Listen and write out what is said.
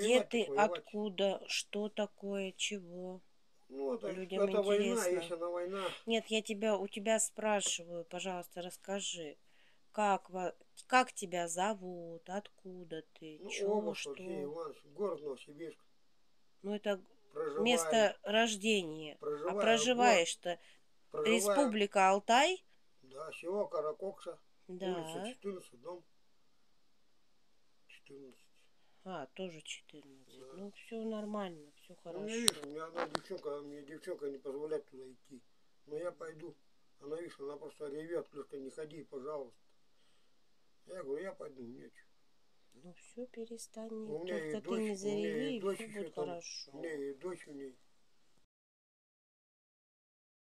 Где ты, воевать. откуда, что такое, чего? Ну, Людям это война, интересно. если она война. Нет, у тебя спрашиваю, пожалуйста, расскажи, как тебя зовут, откуда ты, Ну, чё, область Алексей что? Иванович, город Новосибирск. Ну, это Проживаю, место рождения. А город, проживаешь-то проживаю, Республика Алтай? да, село Каракокса, улица Да. 14, дом 14. А, тоже 14. Да. Ну, все нормально, все Ну, мне видишь, у хорошо. меня одна девчонка, мне девчонка не позволяет туда идти. Но я пойду. Она, видишь, она просто ревет, Лешка, не ходи, пожалуйста. Я говорю, я пойду, нечего. Ну, все, перестань. У меня и Только ты дочь, не у меня и зареви, и дочь все еще будет там, у меня хорошо. и дочь у ней.